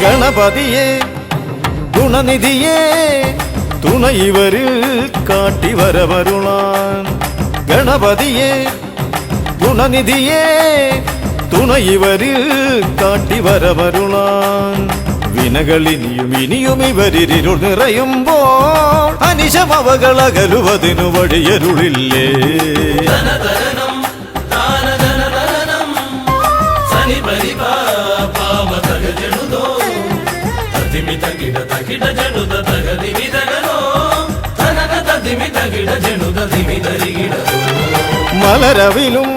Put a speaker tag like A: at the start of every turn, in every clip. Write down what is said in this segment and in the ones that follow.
A: ഗണപതിയെ ഗുണനിധിയെ തുണയിവരിൽ കാട്ടി വരവരുളാൻ ഗണപതിയെ ഗുണനിധിയെ തുണയിവരിൽ കാട്ടി വരവരുളാൻ വിനകളിനിയും ഇനിയും ഇവരിരുൾ നിറയുമ്പോൾ അനിശമവകളകലുവതിനു വഴിയരുളില്ലേ മലരവിലും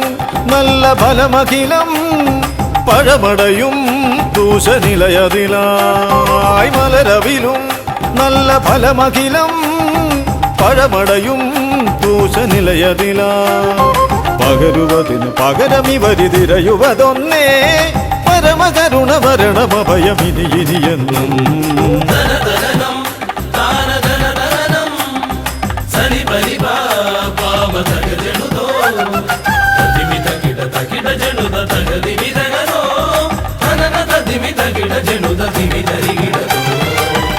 A: നല്ല ഫലമഖിലം പഴമടയും ദൂഷനിലയതിലായി മലരവിലും നല്ല ഫലമഖിലം പഴമടയും ദൂഷനിലയതിലാ പകരുവതിന് പകരമിവരിതിരയുവതൊന്നേ പരമകരുണ മരണമഭയമിനി ഇനിയെന്നും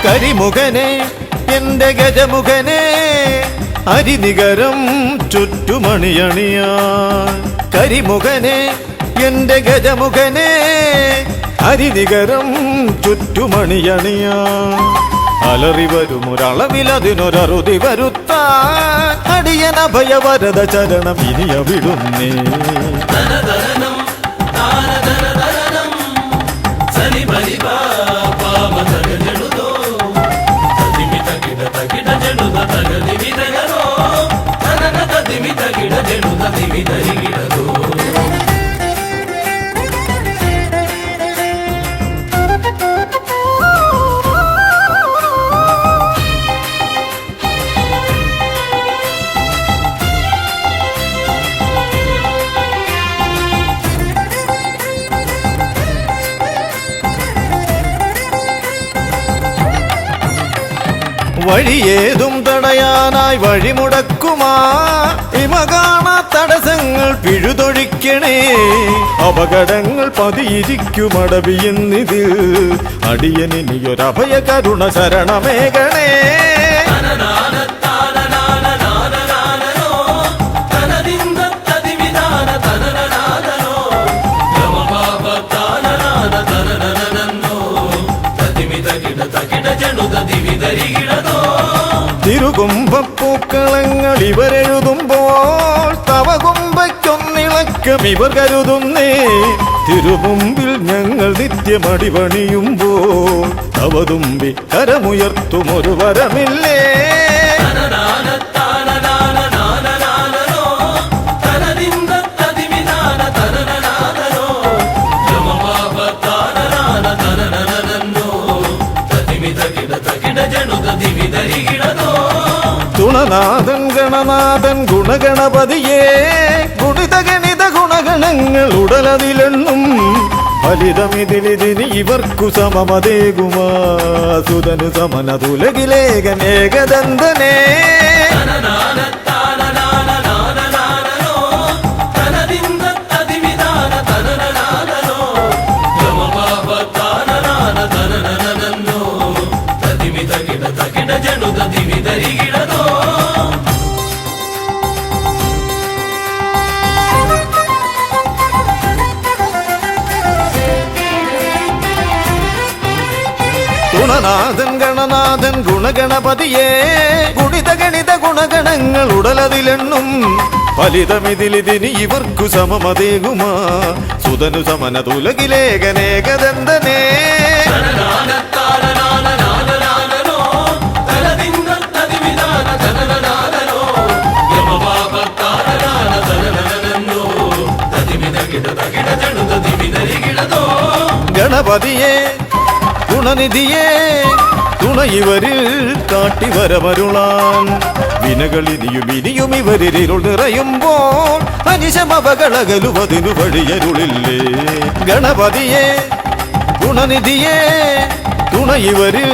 A: കരിമുഖനെ എന്റെ ഗജമുഖനെ അരിനികരം ചുറ്റുമണിയണിയാൻ കരിമുഖനെ എന്റെ ഗജമുഖനെ അരിനികരം ചുറ്റുമണിയണിയാൻ അലറി വരും ഒരളവിലതിനൊരറുതി വരുത്താൻ അടിയനഭയവരദ ചരണം ഇനി അവിടുന്നേ വഴിയേതും തടയാനായി വഴിമുടക്കുമാ ഇമകാണ തടസ്സങ്ങൾ പിഴുതൊഴിക്കണേ അപകടങ്ങൾ പതിയിരിക്കുമടവിയെന്നിതിൽ അടിയനിയൊരഭയ കരുണ ശരണമേകണേ തിരുകുംഭപ്പൂക്കളങ്ങൾ ഇവരെഴുതുമ്പോൾ തവ കുംഭയ്ക്കൊന്നിളക്കം ഇവർ കരുതുന്നേ തിരുമുമ്പിൽ ഞങ്ങൾ നിത്യമടിപണിയുമ്പോൾ തവതുമ്പി കരമുയർത്തുമൊരു വരമില്ലേ തുണനാഥൻ ഗണനാഥൻ ഗുണഗണപതിയേ ഗുണിത ഗണിത ഗുണഗണങ്ങൾ ഉടലതിലെണ്ണും ഫലിതമിതിലിതിന് ഇവർക്കു സമമതേകുമാ സുതനു സമനതുലകിലേകനേകദന്തനേ ഗുണനാഥൻ ഗണനാഥൻ ഗുണഗണപതിയേ ഗുണിത ഗണിത ഗുണഗണങ്ങൾ ഉടലതിലെണ്ണും ഫലിതമിതിലിതിന് ഇവർക്കു സമമതേകുമാ സുതനു സമനതുലകിലേകനേകദന്തനേ ഗണപതിയെ ഗുണനിധിയെ തുണയിവരിൽ കാട്ടി വരവരുളാൻ വിനകളിനിയും ഇനിയും ഇവരിരുൾ നിറയുമ്പോൾ അനിശമവകളകലുവതിനു വഴിയരുളില്ലേ ഗണപതിയെ ഗുണനിധിയെ തുണയിവരിൽ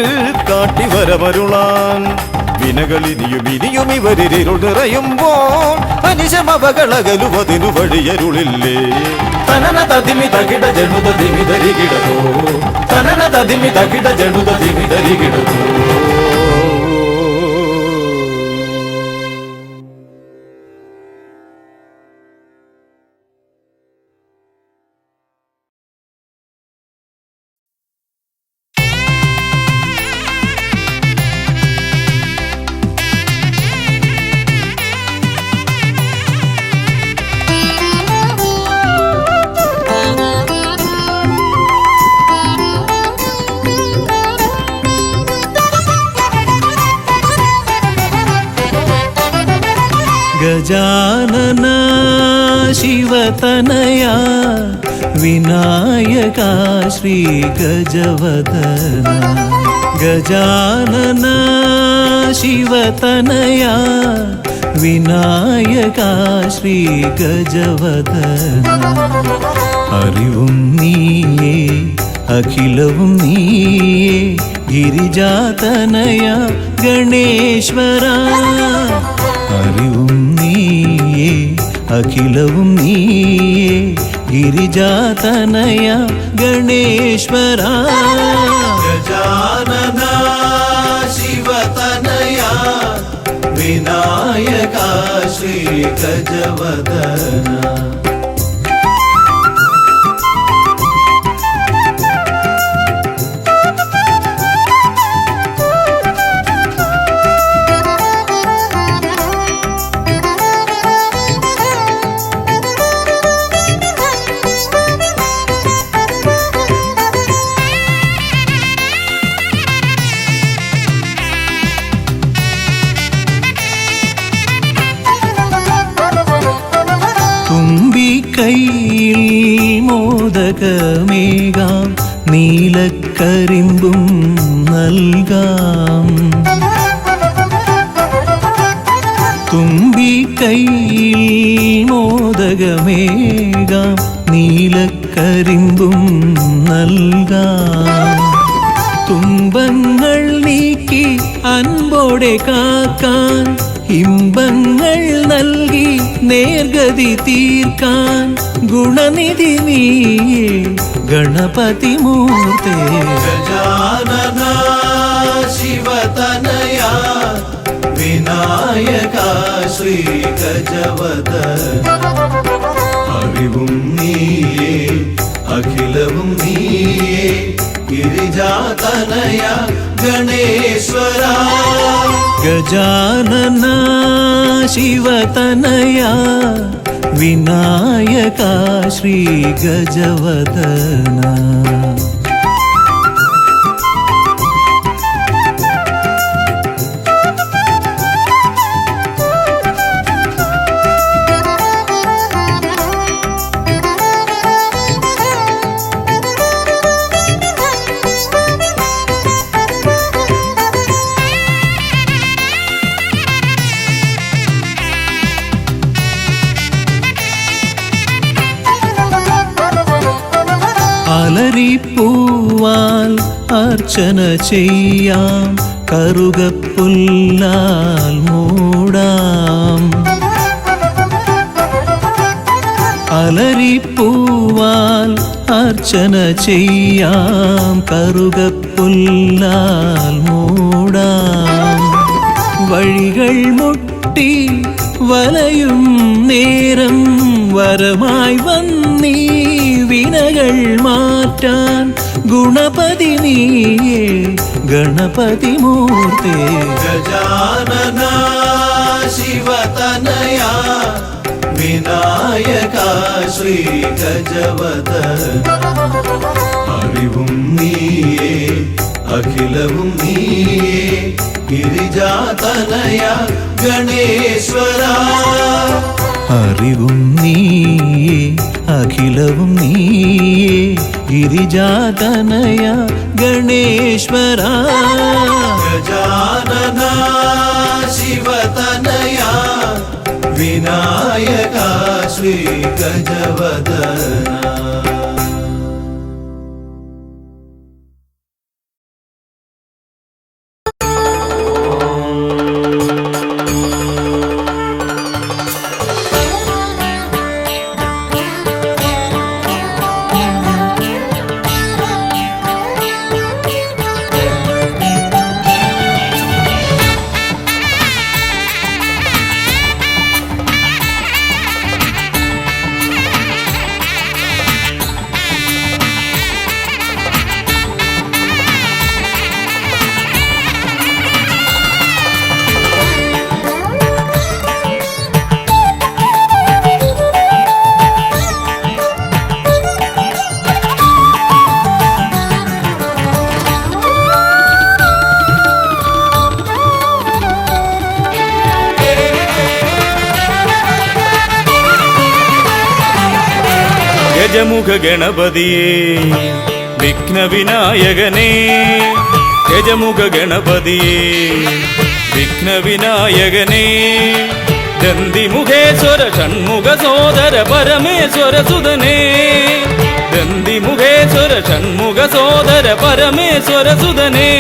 A: കാട്ടി വരവരുളാൻ വിനകളിനിയും ഇനിയും ഇവരിരുൾ നിറയുമ്പോൾ അനിശമവകളകലുവതിനു വഴിയരുളില്ലേ തനന തതിമി തകിട ജനുത ദിമിതരികിടതോ തനന ತದಿಮಿ ತಗಿಡ ಜಡುದ ದಿಮಿ ದರಿಗಿಡದು
B: ಗಜಾನನ ಶಿವತನಯ ವಿನಾಯಕ ಶ್ರೀ ಗಜವದನ ಗಜಾನನ ಶಿವತನಯ ವಿನಾಯಕ ಶ್ರೀ ಗಜವದನ അറിവും നീയേ അഖിലവും നീയേ ഗിരിജാതനയ ഗണേശ്വര അറിവും നീയേ അഖിലവും നീയേ ഗിരിജാതനയ ഗണേശ്വര ഗജാനന ശിവതനയ വിനായക ശ്രീ ഗജവദന കൈയിൽ മോദകമേകാം നീലക്കരിമ്പും നൽകാം തുമ്പിക്കൈയിൽ മോദകമേകാം നീലക്കരിമ്പും നൽകാം തുമ്പങ്ങൾ നീക്കി അൻപോടെ കാക്കാൻ ഇമ്പങ്ങൾ നൽകി നേർഗതി തീർക്കാൻ ഗുണനിധി നീയേ ഗണപതി മൂർത്തേ ഗജാനന ശിവതനയ വിനായക ശ്രീ ഗജവദന അറിവും നീയേ അഖിലവും നീയേ ഗിരിജാതനയ ഗണേശ്വര ഗജാനന ശിവതനയ വിനായക ശ്രീ ഗജവദന അലരിപ്പൂവാൽ അർച്ചന ചെയ്യാം കറുകപ്പുല്ലാൽ മൂടാം അലരിപ്പൂവാൽ അർച്ചന ചെയ്യാം കറുകപ്പുല്ലാൽ മൂടാം വഴികൾ മുട്ടി വലയും നേരം വരമായി വന്നീ വിനകൾ മാറ്റാൻ ഗുണപതി നീയേ ഗണപതി മൂർത്തേ ഗജാനന ശിവതനയ വിനായക ശ്രീ ഗജവദന അറിവും നീയേ അഖിലവും നീയേ ഗിരിജാതനയ ഗണേശ്വര അറിവും നീയേ അഖിലവും നീയേ ഗിരിജാതനയ ഗണേശ്വര ഗജാനന ശിവതനയ വിനായക ശ്രീ ഗജവദന
C: ഗജമുഖ ഗണപതിയേ വിഘ്നവിനായകനേ ഗജമുഖ ഗണപതിയേ വിഘ്നവിനായകനേ ദന്തിമുഖേശ്വര ഷൺമുഖ സോദര പരമേശ്വര സുതനേ ദന്തിമുഖേശ്വര ഷൺമുഖ സോദര പരമേശ്വര സുതനേ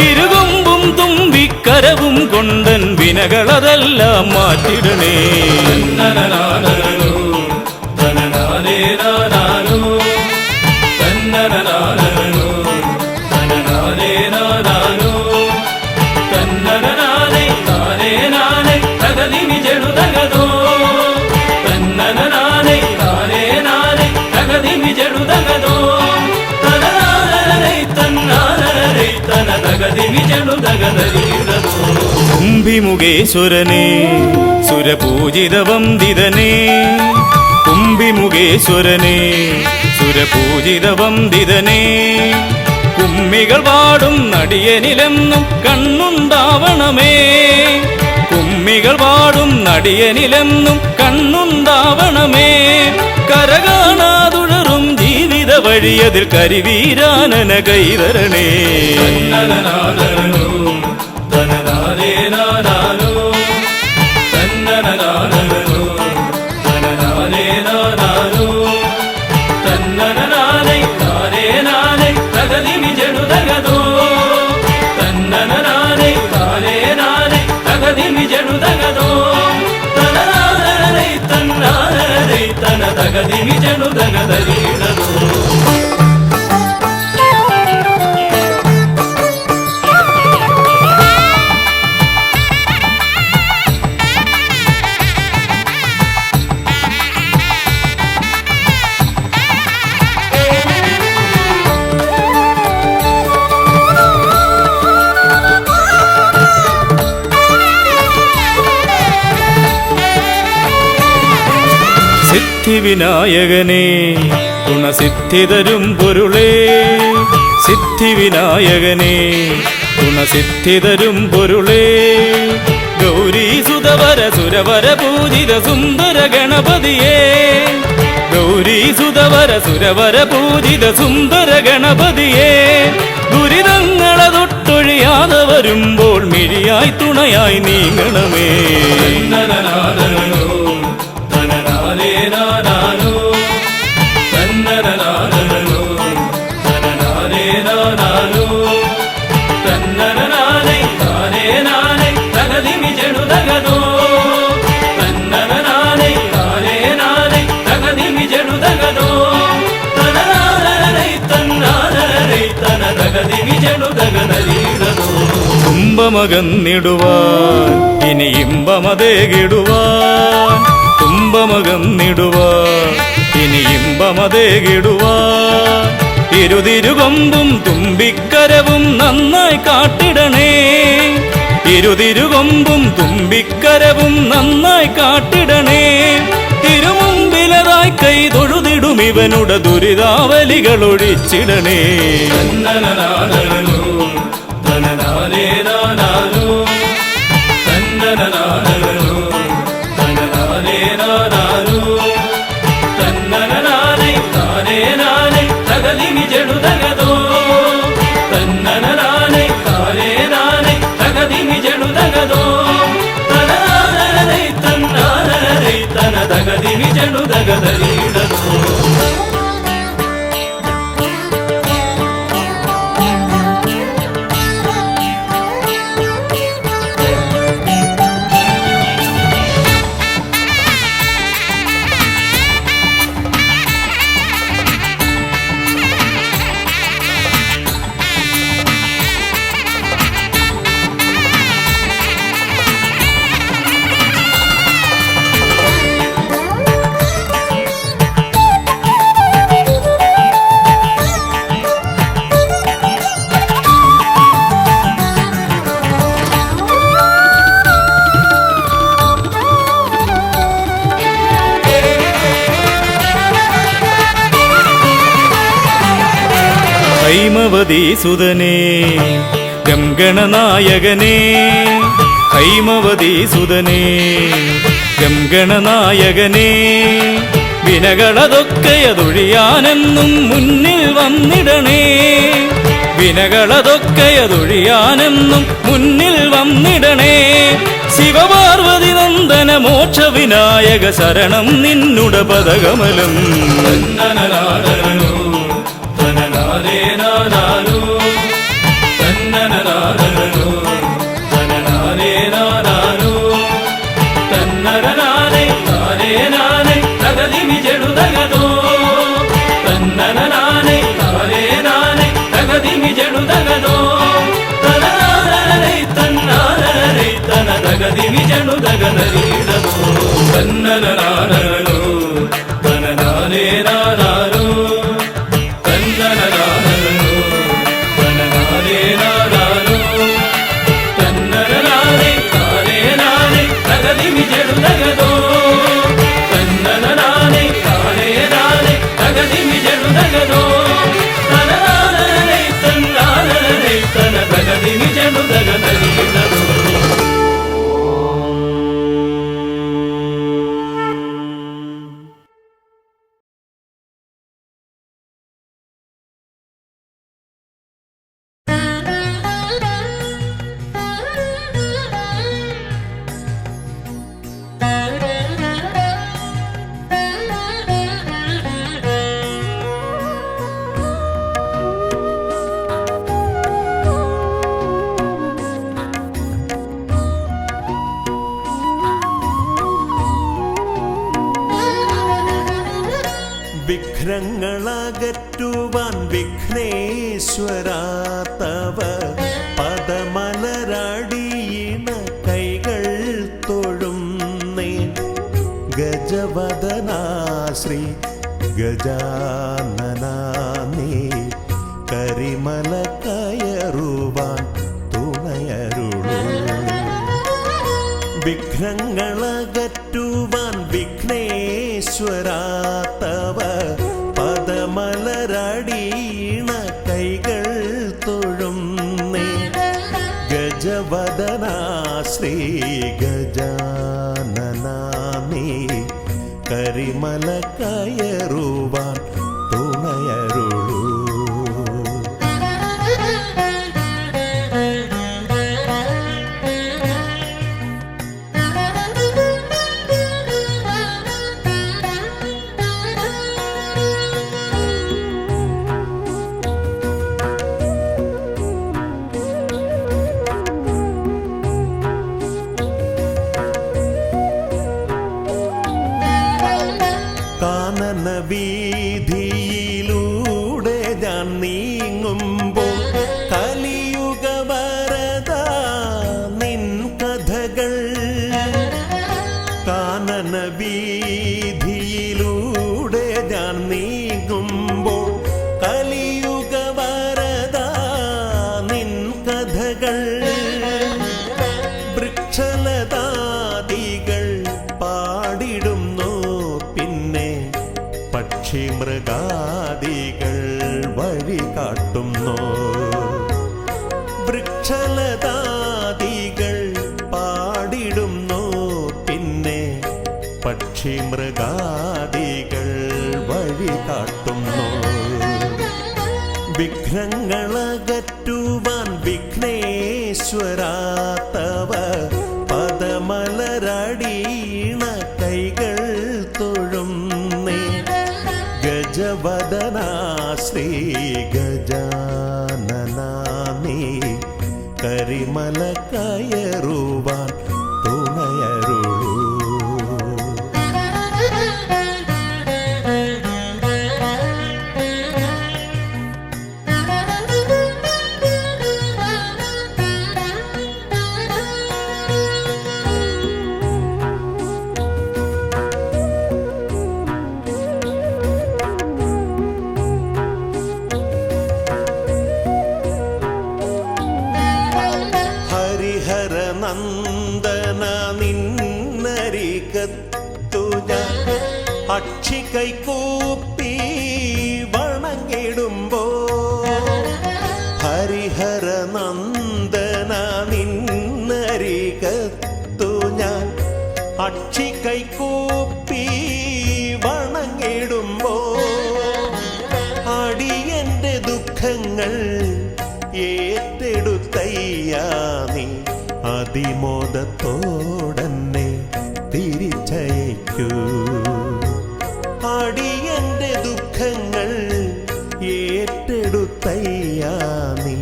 C: ഇരുകൊമ്പും തുമ്പിക്കരവും കൊണ്ടൻ വിനകളതെല്ലാം മാറ്റിടണേ കുംഭിമുഖേശ്വരനേ സുരപൂജിത വന്ദിതനേ കുംഭിമുഖേശ്വരനേ സുരപൂജിത വന്ദിതനേ കുമ്മികൾ പാടും നടിയനിലെന്നും കണ്ണുണ്ടാവണമേ കുമ്മികൾ പാടും നടിയനിലെന്നും കണ്ണുണ്ടാവണമേ കരകാണാതുഴറും ജീവിത വഴിയതിൽ കരിവീരാനന കൈതരണേ സിദ്ധിവിനായകനേ ഗുണസിദ്ധിതരും പൊരുളേ സിദ്ധിവിനായകനേ ഗുണസിദ്ധിതരും പൊരുളേ ഗൗരീസുതവര സുരവര പൂജിത സുന്ദര ഗണപതിയേ ഗൗരീസുതവര സുരവര പൂജിത സുന്ദര ഗണപതിയേ ദുരിതങ്ങളെ തൊട്ടൊഴിയാതെ വരുമ്പോൾ മിഴിയായി തുണയായി നീങ്ങണമേ തുമ്പമകന്നിടുവാൻ ഇനി ഇമ്പമതേകിടുവാൻ തുമ്പമകന്നിടുവാൻ ഇനി ഇമ്പമതേകിടുവാൻ ഇരുതിരുകൊമ്പും തുമ്പിക്കരവും നന്നായി കാട്ടിടണേ ഇരുതിരുകൊമ്പും തുമ്പിക്കരവും നന്നായി കാട്ടിടണേ തിരുമുമ്പിലതായി കൈ തൊഴുതിടും ഇവനുടെ ദുരിതാവലികൾ ഒഴിച്ചിടണേ ഹൈമവതീസുതനേ ഗംഗണനായകനേ ഹൈമവതീസുതനേ ഗംഗണനായകനേ വിനകളതൊക്കെയതൊഴിയാനെന്നും മുന്നിൽ വന്നിടണേ. വിനകളതൊക്കെയതൊഴിയാനെന്നും മുന്നിൽ വന്നിടണേ. ശിവപാർവതി നന്ദന മോക്ഷ വിനായക ശരണം നിന്നുട പദകമലം. തന്നനനാദനോ തനനാരേനാനാനോ തന്നനനാദനോ തനനാരേനാനാനോ തന്നനനാരേ നാരേനാനേ തകതിമി ജടുതകതോ തന്നനനാനേ നാരേനാനേ തകതിമി ജടുതകതോ തനനാരേ തന്നാരേ തന തകതിമി ജടുതകതരീടതോ തന്നനനാനോ തനനാരേനാനാനോ തന്നനനാനോ തനനാരേനാനാനോ തന്നനനാരേ നാരേനാനേ തകതിമി ജടുതകതോ തന്നനനാനേ നാരേനാനേ തകതിമി ജടുതകതോ തനനാരേ തന്നാരേ തന തകതിമി ജടുതകതരീടതോ.
D: വിഘ്നങ്ങളകറ്റുവാൻ വിഘ്നേശ്വരാ തവ പദമലരടിയിണ കൈകൾ തൊഴുന്നേ. ഗജവദനാ ശ്രീ ഗജാനനാ നീ കരിമല കയറുവാൻ തുണയരുളൂ. വിഘ്നങ്ങളകറ്റുവാൻ വിഘ്നേശ്വരാ തവ പദമലരടിയിണ കൈകൾ തൊഴുന്നേ. ഗജവദനാ ശ്രീ ഗജാനനാ നീ കരിമല കയറുവാൻ തുണയരുളൂ. കാനന വീതിയിലൂടെ ഞാൻ നീങ്ങുമ്പോൾ കലിയുഗ വരദ നിൻ കഥകൾ. കാനന വീതിയിലൂടെ ഞാൻ നീങ്ങുമ്പോൾ കലിയുഗ വരദ നിൻ കഥകൾ. വൃക്ഷലതാദികൾ പാടിടുന്നു, പിന്നെ പക്ഷി മൃഗാദികൾ വഴി കാട്ടുന്നു. വൃക്ഷലതാദികൾ പാടിടുന്നു, പിന്നെ പക്ഷി മൃഗാദികൾ വഴി കാട്ടുന്നു. വിഘ്നങ്ങളകറ്റുവാൻ വിഘ്നേശ്വരാ തവ പദമലരടിയിണ കൈകൾ തൊഴുന്നേ. ഗജവദനാ ശ്രീ ഗജാനനാ നീ കരിമല കയറുവാൻ തുണയരുളൂ. നന്ദന നിന്നരികത്തു ഞാൻ അക്ഷി കൈകൂപ്പി വണങ്ങിടുമ്പോ. ഹരിഹര നന്ദന നിന്നരികത്തു ഞാൻ അക്ഷി കൈകൂപ്പി വണങ്ങി ഏറ്റെടുത്തയ്യാ നീ അതിമോദത്തോടന്നെ തിരിച്ചയക്കൂ. അടിയന്റെ ദുഃഖങ്ങൾ ഏറ്റെടുത്തയ്യാ നീ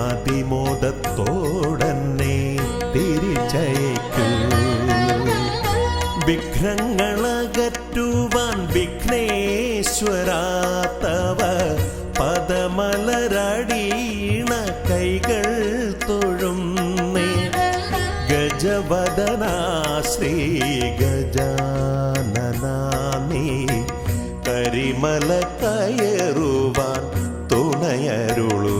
D: അതിമോദത്തോടന്നെ തിരിച്ചയക്കൂ. വിഘ്നങ്ങളകറ്റുവാൻ വിഘ്നേശ്വരാത്തവ പദമലരടീണ കൈകൾ തൊഴുന്നേ. ഗജവദനാ ശ്രീ ഗജാനനാമേ കരിമല കയറുവാൻ തുണയരുളൂ.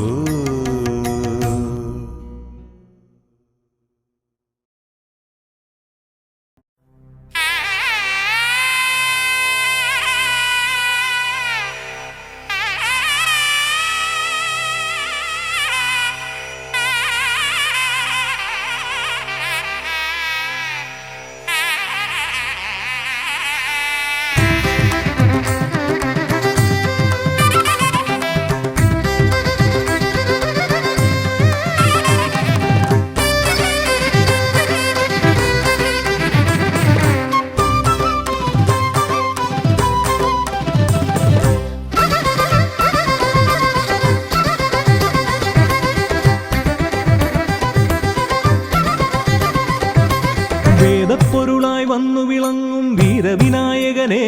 C: വേദപ്പൊരുളായി വന്നു വിളങ്ങും വീരവിനായകനെ,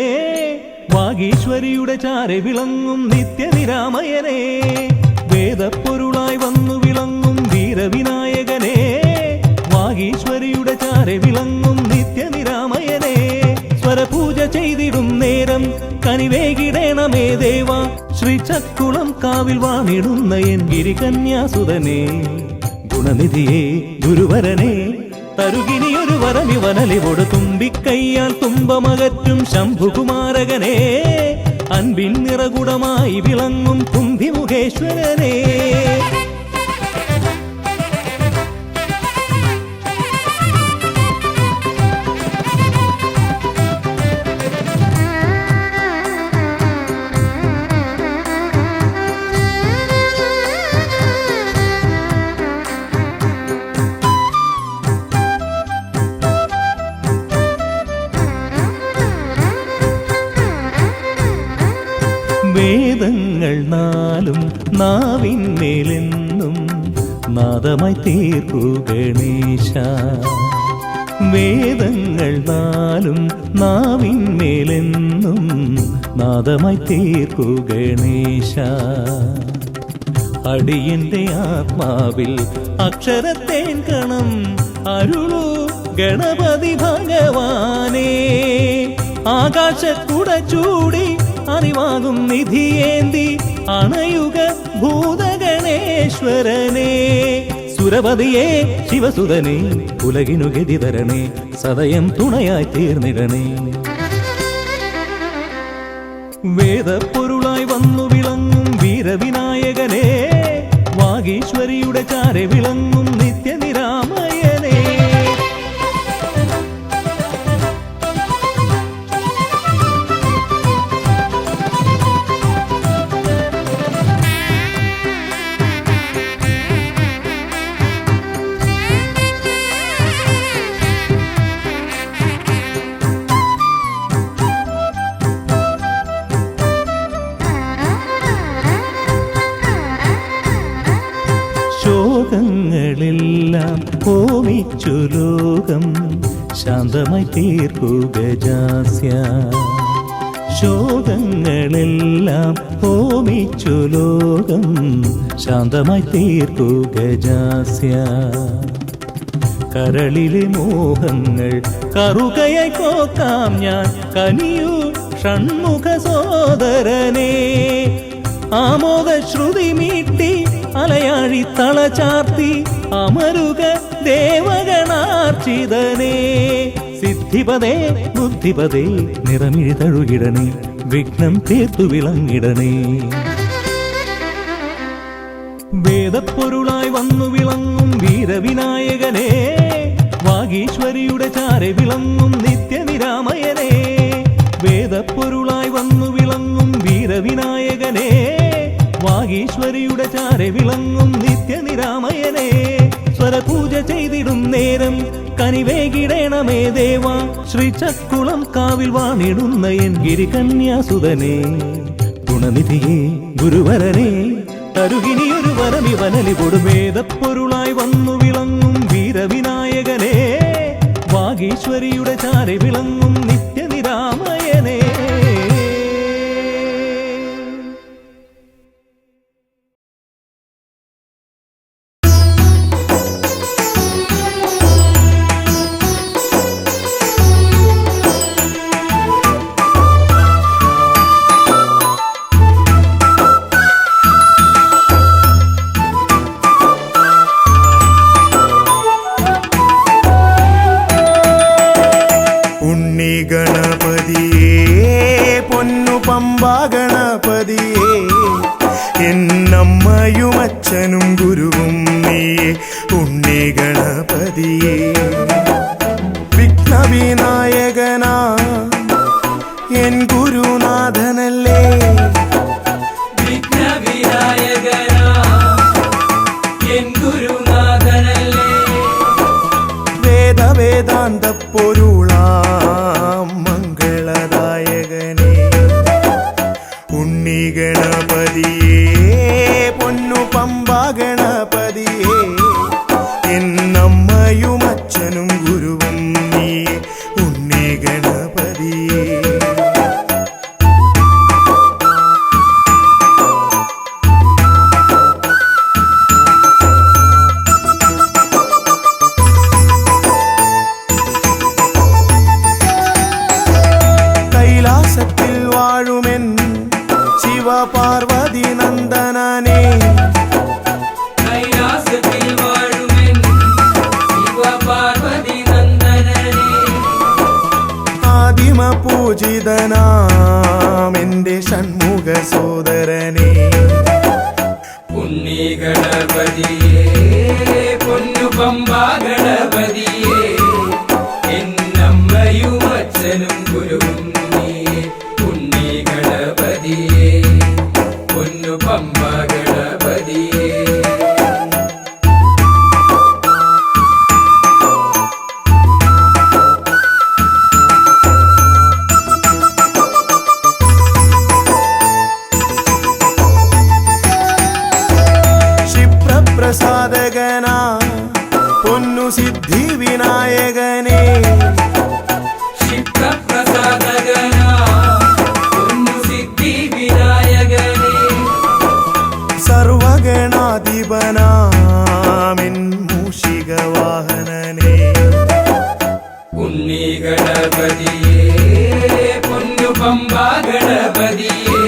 C: വാഗീശ്വരിയുടെ ചാരെ വിളങ്ങും നിത്യനിരാമയനെ. വേദപ്പൊരുളായി വന്നു വിളങ്ങും വീരവിനായകനെ, വാഗീശ്വരിയുടെ ചാരെ വിളങ്ങും നിത്യനിരാമയനെ. സ്വരപൂജ ചെയ്തിടും നേരം കനിവേകിടേണമേ ദേവ, ശ്രീചക്കുളം കാവിൽ വാണിടുന്ന എൻ ഗിരികന്യാസുതനെ. ഗുണനിധിയെ ഗുരുവരനെ തരുകിനിയൊരു വരമിവനലിവോട് തുമ്പിക്കയ്യാൽ തുമ്പമകറ്റും ശംഭുകുമാരകനെ. അൻപിൻ നിറകുടമായി വിളങ്ങും കുംഭിമുഖേശ്വരനെ. വേദങ്ങൾ നാലും നാവിന്മേലെന്നും നാദമായി തീർക്കൂ ഗണേശ. വേദങ്ങൾ നാലും നാവിന്മേലെന്നും നാദമായി തീർക്കൂ ഗണേശ. അടിയന്റെ ആത്മാവിൽ അക്ഷരത്തേൻ കണം അരുളൂ ഗണപതി ഭഗവാനേ. ആകാശക്കുട ചൂടി അറിവാകും നിധിയേന്തി അണയുക ഭൂതഗണേശ്വരനെ. സുരപതിയെ ശിവസുതനെ ഉലകിനു ഗതി തരണേ, സദയം തുണയായി തീർന്നിടണേ. വേദപ്പൊരുളായി വന്നു വിളങ്ങും വീരവിനായകനെ, വാഗീശ്വരിയുടെ ചാരെ വിളങ്ങും നിത്യനിരാമയനെ. ശോകങ്ങളെല്ലാം ഹോമിച്ചു ലോകം ശാന്തമായി തീർക്കൂ ഗജാസ്യ. ശോകങ്ങളെല്ലാം ഹോമിച്ചു ലോകം ശാന്തമായി തീർക്കൂ ഗജാസ്യ. കരളിലെ മോഹങ്ങൾ കറുകയായി കോക്കാം ഞാൻ കനിയൂ ഷൺമുഖ സോദരനെ. ആമോദ ശ്രുതി മീട്ടി അലയാഴി തളചാർത്തി അമരുക ദേവഗണാർച്ചിതനേ. സിദ്ധിപദേ ബുദ്ധിപദേ നിറമിഴി തഴുകിടണേ, വിഘ്നം തീർത്തു വിളങ്ങിടണേ. വേദപ്പൊരുളായി വന്നു വിളങ്ങും വീരവിനായകനെ, വാഗീശ്വരിയുടെ ചാരെ വിളങ്ങും നിത്യനിരാമയനെ. വേദപ്പൊരുളായി വന്നു വിളങ്ങും വീരവിനായകനെ,
B: വാഗീശ്വരിയുടെ ചാരെ വിളങ്ങും നിത്യനിരാമയനെ സ്വരപൂജ ചെയ്തിടും നേരം കനിവേകിടേണമേ ദേവാ ശ്രീചക്കുളം കാവിൽ വാണിടുന്ന എൻ ഗിരികന്യാസുതനെ ഗുണനിധിയെ ഗുരുവരനെ തരുകിനിയൊരു വരമിവനലി കൊടുമേതപ്പൊരുളായി വന്നു വിളങ്ങും വീരവിനായകനെ വാഗീശ്വരിയുടെ ചാരെ വിളങ്ങും നിത്യനിരാമയനെ.
D: ഗണപതിയേ പൊന്നു പമ്പാ ഗണപതിയേ എന്നമ്മയും അച്ഛനും ഗുരുവും നീയേ ഉണ്ണി ഗണപതിയേ വിഘ്നവിനായകനാ എൻ ഗുരുനാഥനല്ലേ
E: വിഘ്നവിനായകനാ എൻ ഗുരുനാഥനല്ലേ
D: വേദാന്ത പൊരുളാം മംഗളദായകനേ ഉണ്ണി ഗണപതിയേ പൊന്നു പമ്പാ ഗണപതിയേ എന്നമ്മയും അച്ഛനും ഗുരുവും നീയേ ഉണ്ണി ഗണപതിയേ. കൈലാസത്തിൽ വാഴുമെൻ ശിവപാർവതി നന്ദനനേ
E: കൈലാസത്തിൽ വാഴുമെൻ ശിവപാർവതി നന്ദനനേ
D: ആദിമ പൂജിതനാമെന്റെ ഷൺമുഖ സോദരനേ
E: ഉണ്ണി ഗണപതിയേ പൊന്നു പമ്പാ ഗണപതിയേ എന്നമ്മയും അച്ഛനും ഗുരുവും നീയേ ഉണ്ണി ഗണപതിയേ പൊന്നു പമ്പാ ഗണപതിയേ.
D: ക്ഷിപ്രപ്രസാദകനാ പൊന്നു സിദ്ധി വിനായകനേ
E: ക്ഷിപ്രപ്രസാദകനാ പൊന്നു സിദ്ധി വിനായകനേ
D: സർവഗണാധിപനാമിൻ മൂഷിക വാഹനനേ
E: ഉണ്ണി ഗണപതിയേ പൊന്നു പമ്പാ ഗണപതിയേ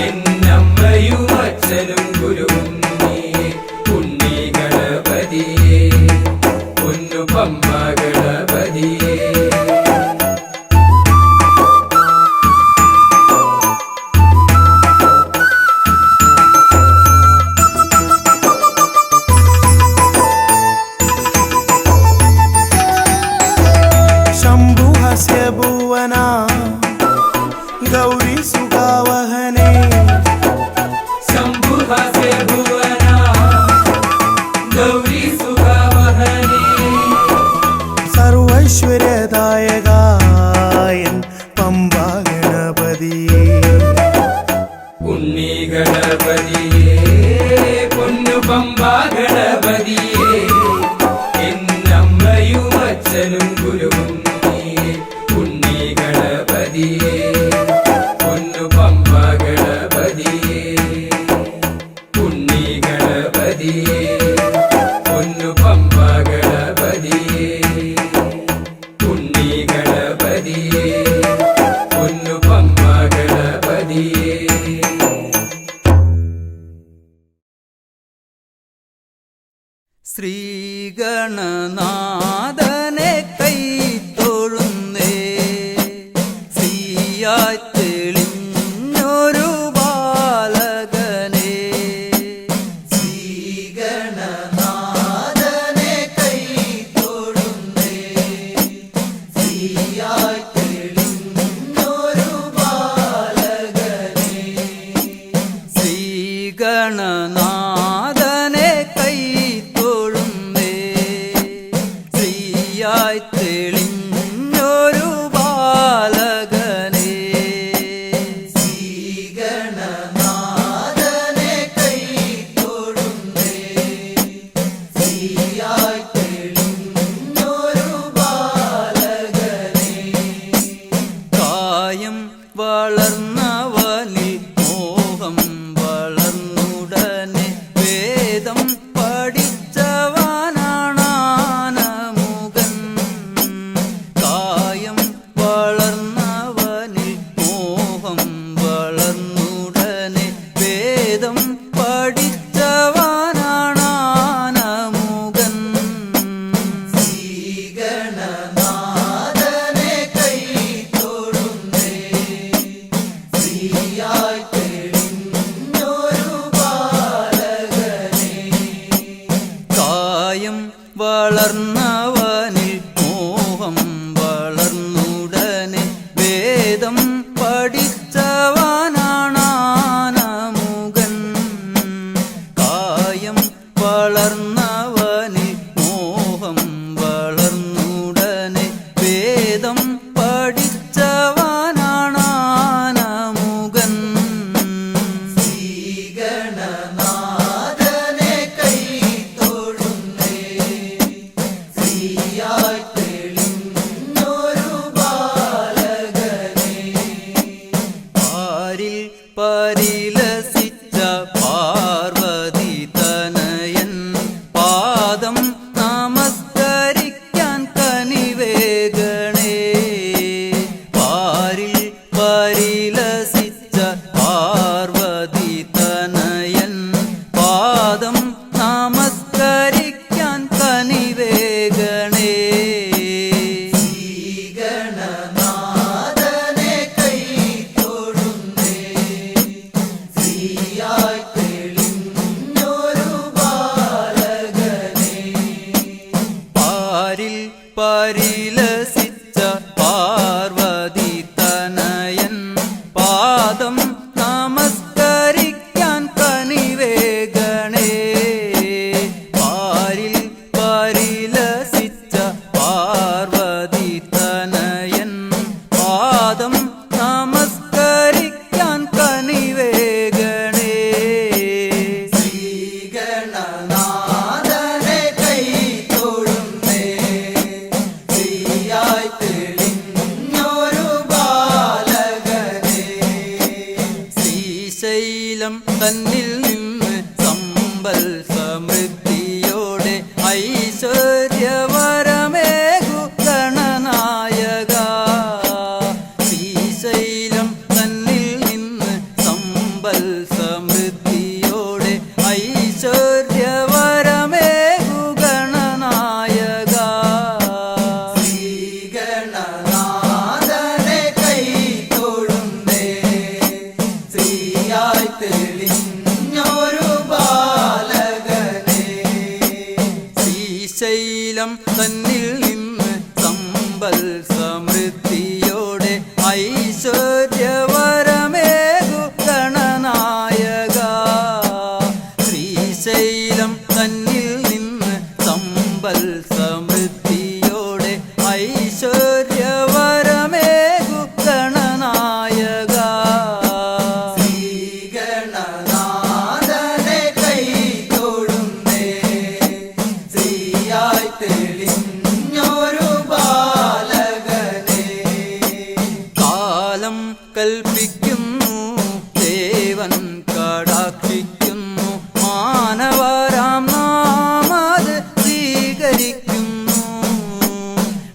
E: എന്നമ്മയും അച്ഛനും ഗുരുവും നീയേ ഉണ്ണി ഗണപതിയേ പൊന്നു പമ്പാ ഗണപതിയേ.
D: ശംഭുഹസ്യ ഭുവനാ ഗൗരി സുഖാവഹനേ
E: ശംഭുഹസ്യ ഭുവനാ ഗൗരി സുഖാവഹനേ
D: സർവൈശ്വര്യദായകായൻ പമ്പാ ഗണപതിയേ
E: ഉണ്ണി ഗണപതിയേ പൊന്നു പമ്പാ ഗണപതിയേ എന്നമ്മയും അച്ഛനും ഗുരുവും നീയേ ഉണ്ണി ഗണപതിയേ പൊന്നു പമ്പാ ഗണപതിയേ ഉണ്ണി ഗണപതിയേ പൊന്നു പമ്പാ ഗണപതിയേ ഉണ്ണി ഗണപതിയേ പൊന്നു പമ്പാ ഗണപതിയേ.
F: ശ്രീഗണനാഥനെ കൈ തൊഴുന്നേ ശ്രീയായി തെളിഞ്ഞൊരു ബാലകനെ
B: ശ്രീഗണനാഥനെ കൈ തൊഴുന്നേ ശ്രീയായി തെളിഞ്ഞൊരു ബാലകനെ
F: ശ്രീ വളർന്നവനിൽ മോഹം വളർന്നുടനെ വേദം പഠിച്ചവനാണാനമുകൻ. കായം വളർന്നവനിൽ മോഹം വളർന്നുടനെ വേദം പഠിച്ചവനാണാനമുകൻ.
B: ശ്രീഗണനാഥനെ കൈ തൊഴുന്നേ, ശ്രീയായി തെളിഞ്ഞൊരു ബാലകനെ.
F: പാരിൽ പരിലസിച്ച പാർവതി തനയൻ പാദം നമസ്കരിക്കാൻ കനിവേഗണേ. പാരിൽ പരിലസിച്ച പാർവതി തനയൻ പാദം നമസ്കരിക്കാൻ കനിവേഗണേ.
B: ശ്രീഗണനാഥനെ കൈ തൊഴുന്നേ, ശ്രീയായി തെളിഞ്ഞൊരു ബാലകനെ.
F: പാരിൽ പരിലസിച്ച പാർവതി തനയൻ പാദം നമസ്കരിക്കാൻ കനിവേഗണേ. പാരിൽ പരിലസിച്ച പാർവതി തനയൻ പാദം നമസ്കരിക്കാൻ കനിവേഗണേ.
B: ശ്രീഗണനാഥനെ കൈ തൊഴുന്നേ, ശ്രീയായി തെളിഞ്ഞൊരു ബാലകനെ.
F: ശ്രീശൈലം തന്നിൽ നിന്ന് സമ്പൽ സമൃദ്ധിയോടെ ഐശ്വര്യവരമേകു ഗണനായക. ശ്രീശൈലം തന്നിൽ നിന്ന് സമ്പൽ സമൃദ്ധിയോടെ ഐശ്വര്യവരമേകു ഗണനായക.
B: ശ്രീഗണനാഥനെ കൈ തൊഴുന്നേ, ശ്രീയായി തെളിഞ്ഞൊരു ബാലകനെ.
F: ശ്രീശൈലം തന്നിൽ നിന്ന് സമ്പൽ സമൃദ്ധിയോടെ ഐശ്വര്യവരമേകു ഗണനായക. ശ്രീശൈലം തന്നിൽ നിന്ന് സമ്പൽ സമൃദ്ധിയോടെ ഐശ്വര്യവരമേകു ഗണനായക.
B: ശ്രീഗണനാഥനെ കൈ തൊഴുന്നേ, ശ്രീയായി തെളിഞ്ഞൊരു ബാലകനെ.
F: കാലം കൽപ്പിക്കുന്നു ദേവൻ കടാക്ഷിക്കുന്നു മാനവരാം നാമത് സ്വീകരിക്കുന്നു.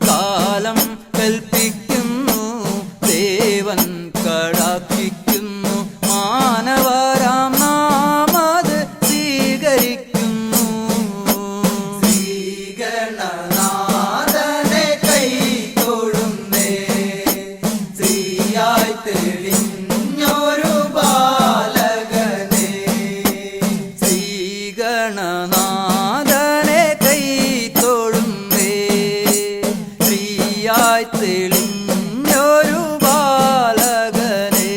F: കാലം കൽപ്പിക്കുന്നു ദേവൻ കടാക്ഷിക്കുന്നു മാനവരാം നാമത് സ്വീകരിക്കുന്നു.
B: ശ്രീഗണനാഥനെ കൈ തൊഴുന്നേ, ശ്രീയായി തെളിഞ്ഞൊരു ബാലകനെ.
F: ശ്രീഗണനാഥനെ കൈ തൊഴുന്നേ, ശ്രീയായി തെളിഞ്ഞൊരു ബാലകനെ.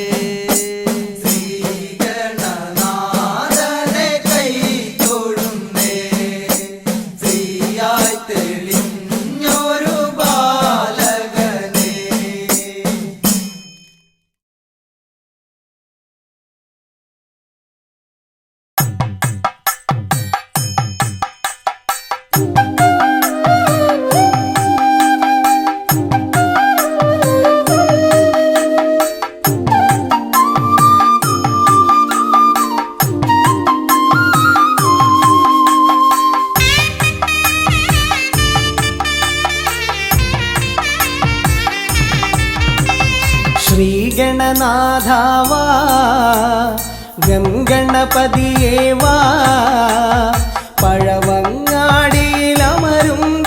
B: ശ്രീഗണനാഥനെ കൈ തൊഴുന്നേ, ശ്രീയായി തെളിഞ്ഞൊരു ബാലകനെ.
G: ശ്രീഗണനാഥാവാ ഗംഗണപതിയേവാ പഴവങ്ങാടിയിലമരും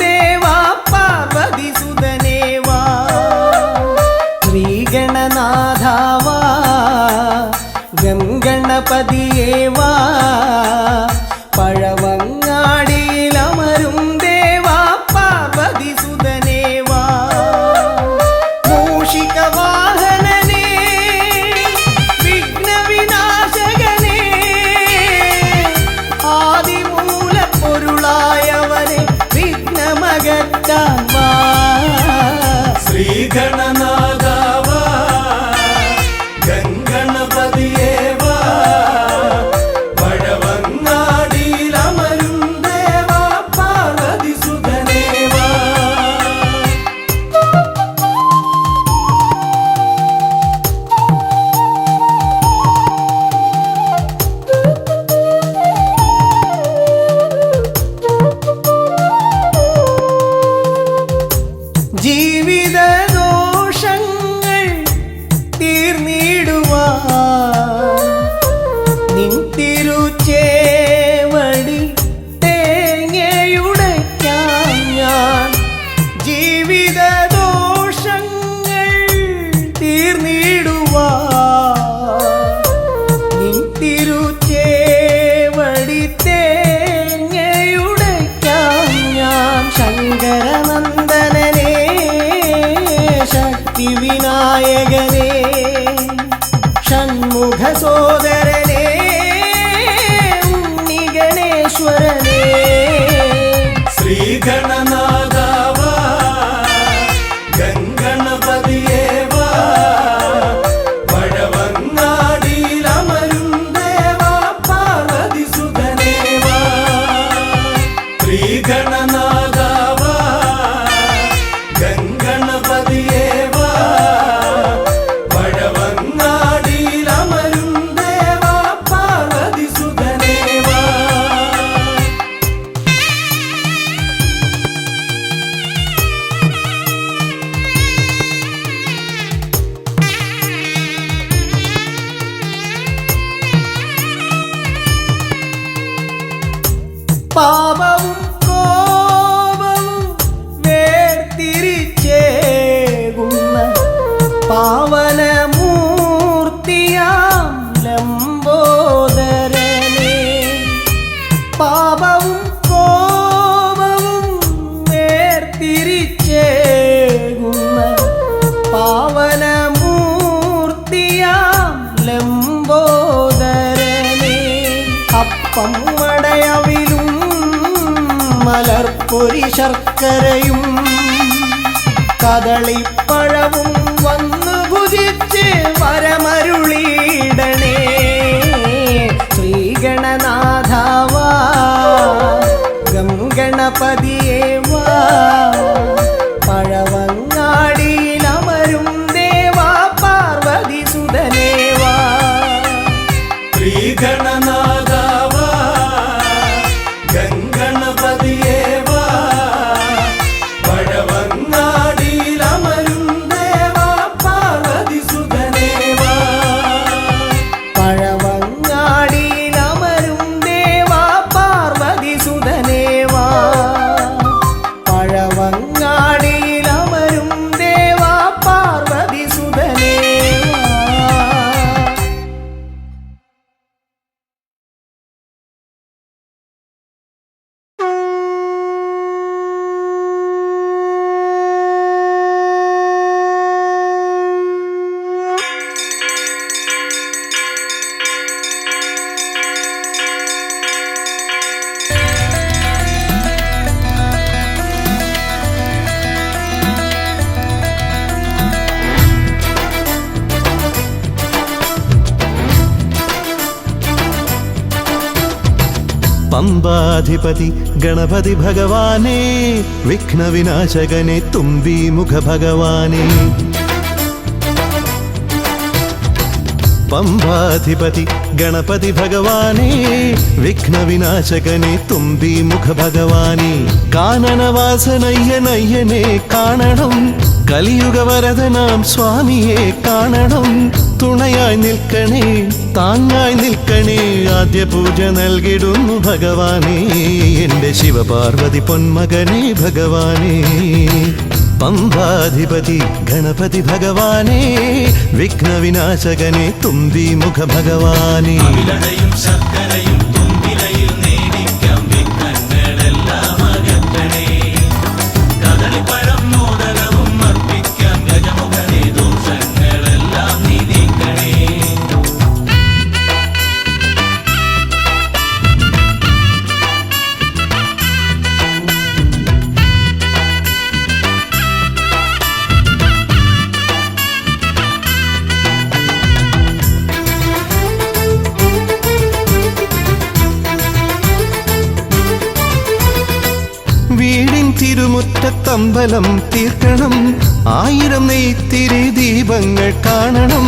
G: ദേവാ പാർവതി സുതനേവാ. ശ്രീഗണനാഥാവാ ഗംഗണപതിയേവാ പഴവങ്ങാടിയിലമരും ദേവാ പോറ്റാൻ വാ
A: ശ്രീഗണനാഥാവാ ഗംഗണപതിയേവാ പഴവങ്ങാടിയിലമരും ദേവാ പാർവതി സുതനേവാ
G: ജീവിത ദോഷങ്ങൾ തീർന്നിടുവാൻ നിൻ തിരുച്ചേവടി തേങ്ങയുടയ്ക്കാൻ ഞാൻ ജീവിത ദോഷങ്ങൾ തീർന്നിടുവാൻ നിൻ തിരുച്ചേവടി തേങ്ങയുടയ്ക്കാൻ ഞാൻ ശങ്കരനന്ദനനേ ശക്തി വിനായകനേ ഷൺമുഖ സോദരനേ ഉണ്ണിഗണേശ്വരനേ
A: ശ്രീഗണനാഥാവാ ഗംഗണപതിയേവാ പഴവങ്ങാടിയിലമരും ദേവാ പാർവതി സുതനേവാ ശ്രീഗണനാഥാവാ ഗംഗണപതിയേവാ പഴവങ്ങാടിയിലമരും ദേവാ പാർവതി സുതനേവാ
G: പാപവും കോപവും വേർതിരിച്ചേകുന്ന പാവനമൂർത്തിയാം ലംബോദരനേ പാപവും കോപവും വേർതിരിച്ചേകുന്ന പാവനമൂർത്തിയാം ലംബോദരനേ അപ്പം മടയവിലും മലർപ്പൊരി ശർക്കരയും കദളിപ്പഴവും വന്നു ഭുജിച്ച് വരമരുളിയിടണേ ശ്രീഗണനാഥാവാ ഗംഗണപതിയേവാ പഴവങ്ങാടിയിലമരും ദേവാ പാർവതി സുതനേവാ
A: ശ്രീഗണനാഥാവാ ഗംഗണപതിയേവാ പഴവങ്ങാടിയിലമരും ദേവാ പാർവതി സുതനേവാ
G: പഴവങ്ങാടിയിലമരും ദേവാ പാർവതി സുതനേവാ പഴവങ്ങാടിയിലമരും ദേവാ പാർവതി സുതനേവാ
D: പമ്പാധിപതി ഗണപതി ഭഗവാനേ വിഘ്നവിനാശകനെ തുമ്പീമുഖ ഭഗവാനേ പമ്പാധിപതി ഗണപതി ഭഗവാനേ വിഘ്നവിനാശകനെ തുമ്പീമുഖ ഭഗവാനേ കാനനവാസനയ്യനയ്യനെ കാണണം കലിയുഗവരദനാം സ്വാമിയെ കാണണം തുണയായി നിൽക്കണേ താങ്ങായി നിൽക്കണേ ആദ്യ പൂജ നൽകിടുന്നു ഭഗവാനേ എൻ്റെ ശിവപാർവതി പൊന്മകനേ ഭഗവാനേ പമ്പാധിപതി ഗണപതി ഭഗവാനേ വിഘ്നവിനാശകനെ തുമ്പീമുഖ ഭഗവാനേ
A: ശർക്കരയും തുമ്പിലയിൽ നേടിക്കാം വിഘ്നങ്ങളെല്ലാം അകറ്റണേ കദളിപ്പഴം മോദകവും അർപ്പിക്കാം ഗജമുഖനെ ദോഷങ്ങളെല്ലാം നീക്കണേ
D: തിരുമുറ്റത്തമ്പലം തീർക്കണം, 1000 നെയ്ത്തിരി ദീപങ്ങൾ കാണണം.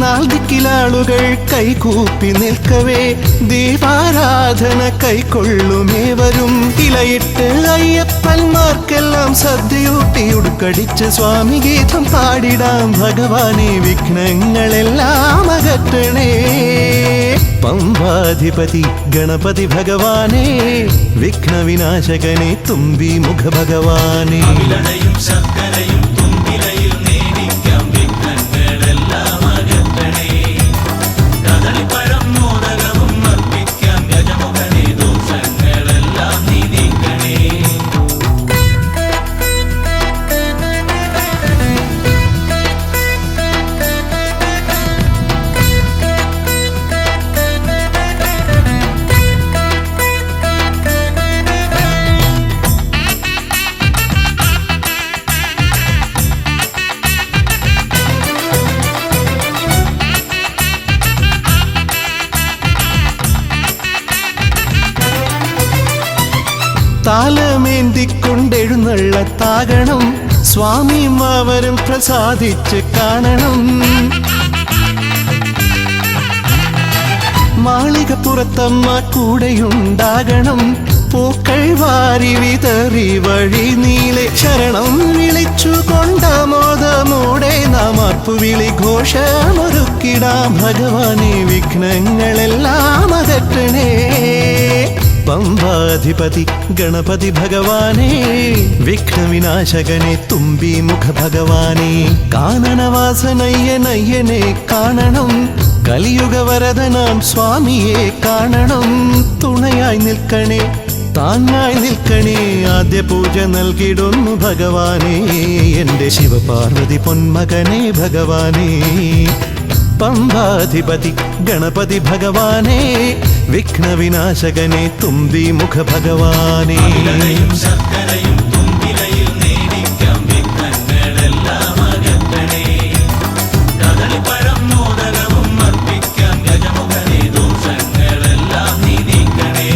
D: നാൽദിക്കിലാളുകൾ കൈകൂപ്പി നിൽക്കവേ ദീപാരാധന കൈക്കൊള്ളുമേവരും. ഇലയിട്ട് അയ്യപ്പന്മാർക്കെല്ലാം സദ്യയൂട്ടി ഉടുക്കടിച്ച് സ്വാമി ഗീതം പാടിടാം. ഭഗവാനെ വിഘ്നങ്ങളെല്ലാം അകറ്റണേ. പമ്പാധിപതി ഗണപതി ഭഗവാനെ, വിഘ്നവിനാശകനെ തുമ്പി മുഖ ഭഗവാനെ.
A: അവിലടയും ശർക്കരയും തുമ്പിലയിൽ നേദിക്കാം വിഘ്നങ്ങളെല്ലാം അകറ്റണേ. കദളിപ്പഴം മോദകവും അർപ്പിക്കാം ഗജമുഖനെ, ദോഷങ്ങളെല്ലാം നീ നീക്കണേ.
D: താലമേന്തിക്കൊണ്ടെഴുന്നള്ളത്താകണം, സ്വാമിയും അവരും പ്രസാദിച്ച് കാണണം. മാളികപ്പുറത്തമ്മ കൂടെയുണ്ടാകണം, പൂക്കൾ വാരി വിതറി വഴി നീളെ ശരണം വിളിച്ചു കൊണ്ടാമോദമോടെ നാം അർപ്പുവിളി ഘോഷമൊരുക്കിടാം. ഭഗവാനെ വിഘ്നങ്ങളെല്ലാം അകറ്റണേ. പമ്പാധിപതി ഗണപതി ഭഗവാനെ, വിഘ്നവിനാശകനെ തുമ്പി മുഖ ഭഗവാനെ. കാനനവാസനയ്യനയ്യനെ കാണണം, കലിയുഗവരദനാം സ്വാമിയെ കാണണം. തുണയായി നിൽക്കണേ, താങ്ങായി നിൽക്കണേ, ആദ്യ പൂജ നൽകിടുന്നു ഭഗവാനെ. എൻ്റെ ശിവപാർവതി പൊന്മകനെ ഭഗവാനെ. പമ്പാധിപതി ഗണപതി ഭഗവാനെ, വിഘ്നവിനാശകനെ തുമ്പി മുഖ ഭഗവാനെ.
A: അവിലടയും ശർക്കരയും തുമ്പിലയിൽ നേദിക്കാം വിഘ്നങ്ങളെല്ലാം അകറ്റണേ. കദളിപ്പഴം മോദകവും അർപ്പിക്കാം ഗജമുഖനെ, ദോഷങ്ങളെല്ലാം നീ നീക്കണേ.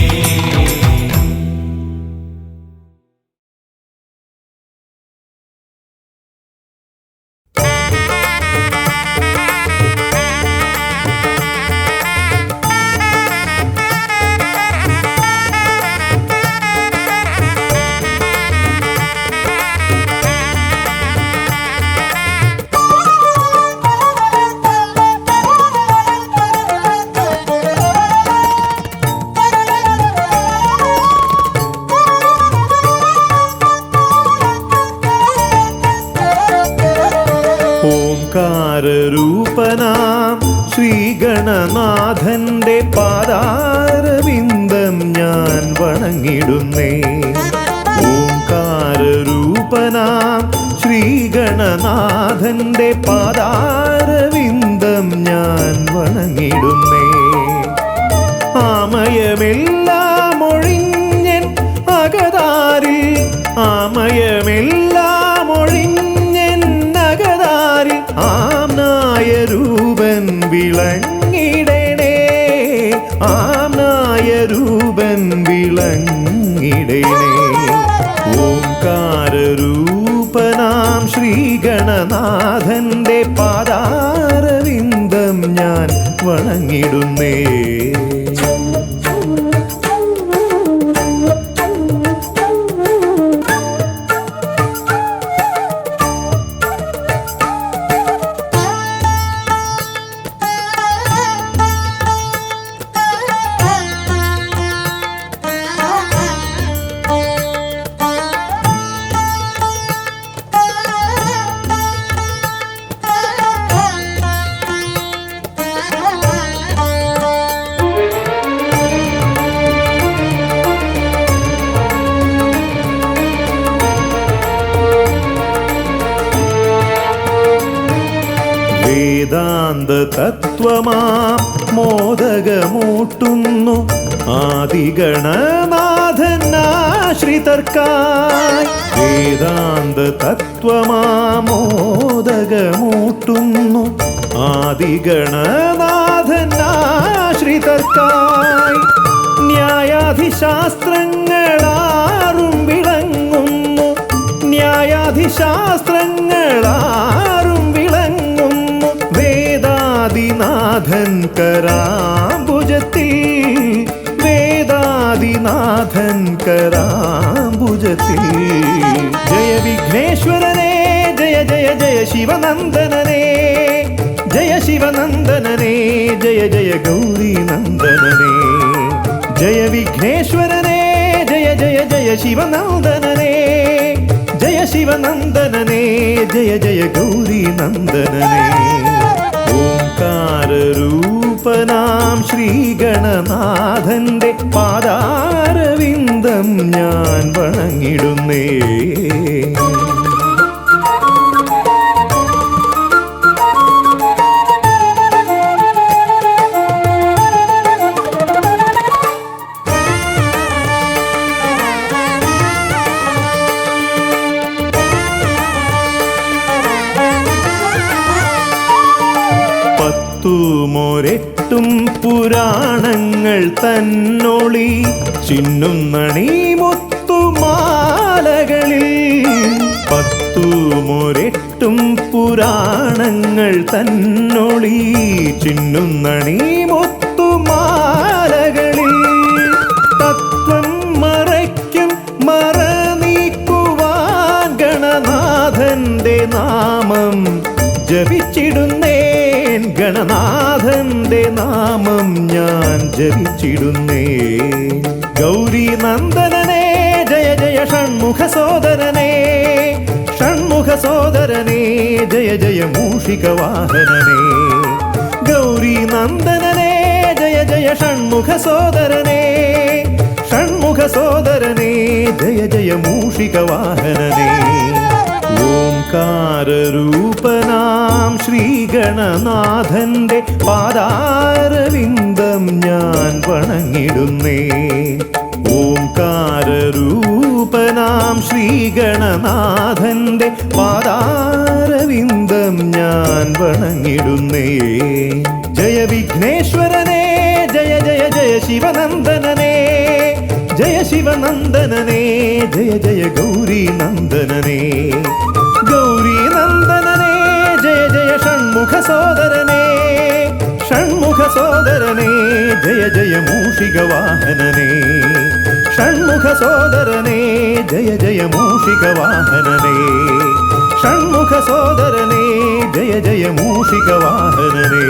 H: ഓംകാരരൂപനാം ശ്രീഗണനാഥന്റെ പാദാരവിന്ദം ഞാൻ വണങ്ങിടുന്നേ. ഓംകാരരൂപനാം ശ്രീഗണനാഥന്റെ പാദാരവിന്ദം ഞാൻ വണങ്ങിടുന്നേ. ആമയമെല്ലാം ഒഴിഞ്ഞൻ അകതാരിൽ, ആമയമെല്ലാം ഒഴിഞ്ഞൻ അകതാരിൽ ആംനായ രൂപൻ വിളങ്ങിടണേ. ആംനായ രൂപൻ വിളങ്ങിടണേ. ഓംകാരരൂപനാം ശ്രീഗണനാഥന്റെ പാദാരവിന്ദം ഞാൻ വണങ്ങിടുന്നേ. വേദാന്ത തത്വമാം മോദകമൂട്ടുന്നു ആദിഗണനാഥനാശ്രിതർക്കായി. വേദാന്ത തത്വമാം മോദകമൂട്ടുന്നു ആദിഗണനാഥനാശ്രിതർക്കായി. ന്യായാധി ന്യായാധിശാസ്ത്രങ്ങളാറും വിളങ്ങുന്നു, ന്യായാധിശാസ്ത്രങ്ങളാറും വിളങ്ങുന്നു. വേദാദിനാഥൻ കരാംബുജത്തിൽ, വേദാദിനാഥൻ കരാംബുജത്തിൽ. ജയ വിഘ്നേശ്വരനെ ജയ ജയ ജയ ശിവനന്ദനനെ, ജയ ശിവനന്ദനനെ ജയ ജയ ഗൗരി നന്ദനനെ. ജയ വിഘ്നേശ്വരനെ ജയ ജയ ജയ ശിവനന്ദനനെ, ജയ ശിവനന്ദനനെ ജയ ജയ ഗൗരി നന്ദനനെ. ഓംകാരൂപനാം ശ്രീഗണനാഥന്റെ പാദാരവിന്ദം ഞാൻ വണങ്ങിടുന്നേ. പത്തുമൊരെട്ടും പുരാണങ്ങൾ തന്നൊളി ചിന്നുന്നണി മുത്തുമാലകളിൽ. പത്തുമൊരെട്ടും പുരാണങ്ങൾ തന്നൊളി ചിന്നുന്നണി മുത്തുമാലകളിൽ. തത്വം മറയ്ക്കും മറ നീക്കുവാൻ ഗണനാഥന്റെ നാമം ജപിച്ചിടുന്നേൻ, ഗണനാഥന്റെ നാമം ഞാൻ ജപിച്ചിടുന്നേൻ. ഗൗരി നന്ദനനെ ജയ ജയ ഷൺമുഖ സോദരനെ, ഷൺമുഖ സോദരനെ ജയ ജയ മൂഷിക വാഹനനെ. ഗൗരി നന്ദനനെ ജയ ജയ ഷൺമുഖ സോദരനെ, ഷൺമുഖ സോദരനെ ജയ ജയ മൂഷിക വാഹനനെ. ഓംകാരൂപനാം ശ്രീഗണനാഥന്റെ പാദാരവിന്ദം ഞാൻ വണങ്ങിടുന്നേ. ഓംകാരൂപനാം ശ്രീഗണനാഥന്റെ പാദാരവിന്ദം ഞാൻ വണങ്ങിടുന്നേ. ജയ വിഘ്നേശ്വരനെ ജയ ജയ ജയ ശിവനന്ദനനെ, ജയ ശിവനന്ദനനെ ജയ ജയ ഗൗരി നന്ദനനെ. ഗൗരി നന്ദനനെ ജയ ജയ ഷൺമുഖ സോദരനെ, ഷൺമുഖ സോദരനെ ജയ ജയ മൂഷിക വാഹനനെ. ഷൺമുഖ സോദരനെ ജയ ജയ മൂഷിക വാഹനനെ, ഷൺമുഖ സോദരനെ ജയ ജയ മൂഷിക വാഹനനെ.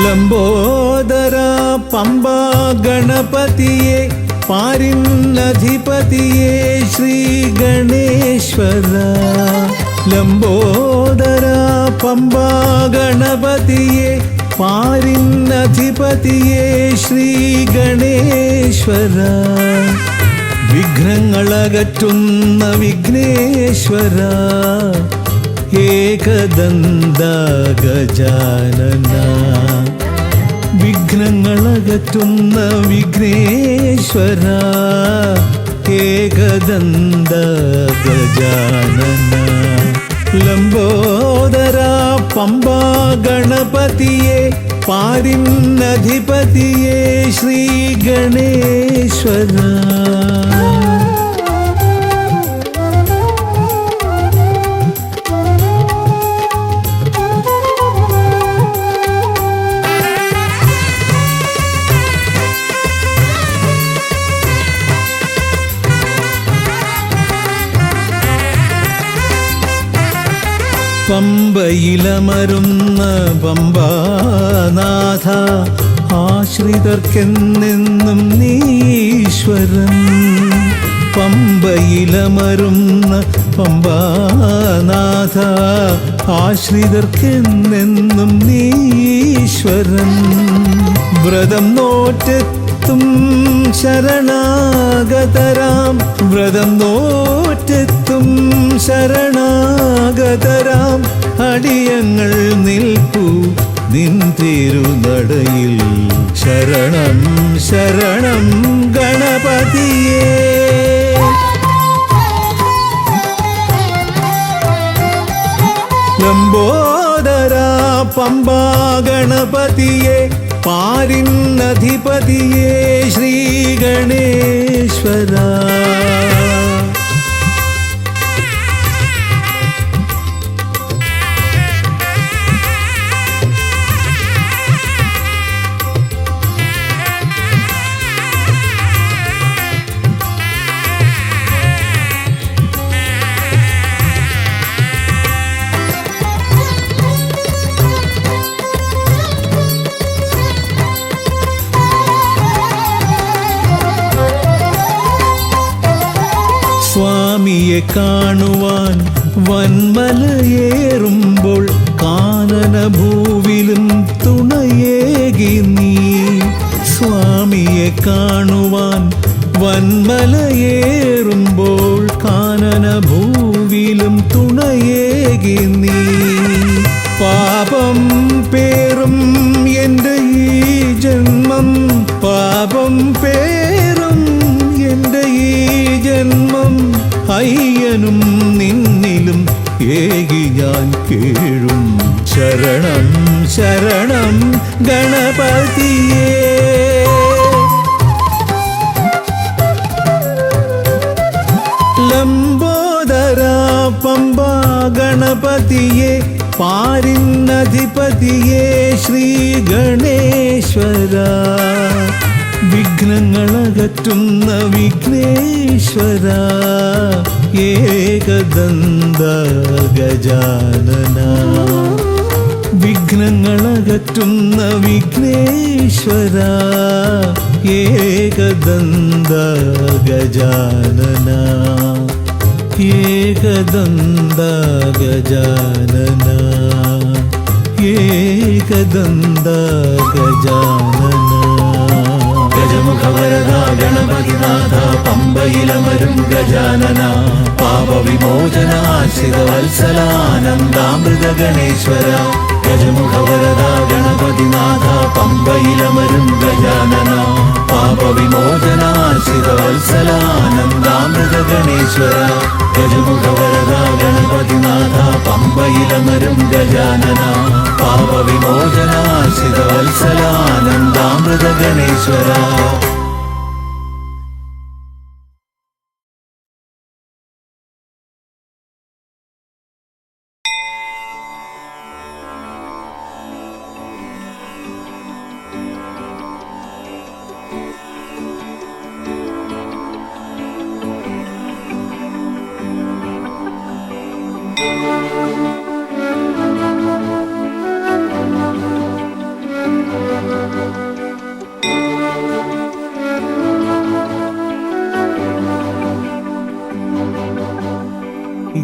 I: ലംബോദര പമ്പ ഗണപതിയെ പാരിന്നധിപതിയെ ശ്രീ ഗണേശ്വര. ലംബോദര പമ്പ ഗണപതിയെ പാരിന്നധിപതിയെ ശ്രീ ഗണേശ്വര. വിഘ്നങ്ങളകറ്റുന്ന വിഘ്നേശ്വര, ഏകദന്ത ഗജാനന. വിഘ്നങ്ങളകറ്റുന്ന വിഘ്നേശ്വര, ഏകദന്ത ഗജാനന. ലംബോദര പമ്പ ഗണപതിയെ പാരിന്നധിപതിയെ ശ്രീ ഗണേശ്വര. പമ്പയിലമരുന്ന പമ്പാനാഥ, ആശ്രിതർക്കെന്നെന്നും നീശ്വരൻ. പമ്പയിലമരുന്ന പമ്പാനാഥ, ആശ്രിതർക്കെന്നെന്നും നീശ്വരൻ. വ്രതം നോറ്റെത്തും ശരണാഗതരാം വ്രതം നോറ്റെത്തും ശരണാഗതരാം അടിയങ്ങൾ നിൽപ്പു നിൻ തിരുനടയിൽ ശരണം ശരണം ഗണപതിയേ. ലംബോദര പമ്പാ ഗണപതിയെ പാരിന്നധിപതിയെ ശ്രീ ഗണേശ്വര. സ്വാമിയെ കാണുവാൻ വന്മലയേറുമ്പോൾ കാനനഭൂവിലും തുണയേകി നീ. സ്വാമിയെ കാണുവാൻ വന്മലയേറുമ്പോൾ കാനനഭൂവിലും തുണയേകി നീ. പാപം പേറും എൻ്റെ ഈ ജന്മം പാപം പേറും എൻ്റെ ഈ ജന്മം അയ്യനും നിന്നിലും ഏകി ഞാൻ കേഴും ശരണം ശരണം ഗണപതിയേ. ലംബോദര പമ്പാ ഗണപതിയെ പാരിന്നധിപതിയെ ശ്രീ ഗണേശ്വര. വിഘ്നങ്ങളകറ്റുന്ന വിഘ്നേശ്വര ഏകദന്ത ഗജാനന. വിഘ്നങ്ങളകറ്റുന്ന വിഘ്നേശ്വര ഏകദന്ത ഗജാനന ഏകദന്ത ഗജാനന ഏകദന്ത ഗജാനന. ഗജമുഖവരദ ഗണപതിനാഥ പമ്പയിലമരും ഗജാനന പാപവിമോചന ആശ്രിത വത്സലാനന്ദാമൃത ഗണേശ്വര. ഗജമുഖവരദ ഗണപതിനാഥ പമ്പയിലമരും ഗജാനന പാപവിമോചന ആശ്രിത വത്സലാനന്ദാമൃത ഗണേശ്വര. ഗജമുഖവരദ ഗണപതിനാഥ പമ്പയിലമരും ഗജാനന പാപവിമോചന ആശ്രിത വത്സലാനന്ദാമൃത ഗണേശ്വര.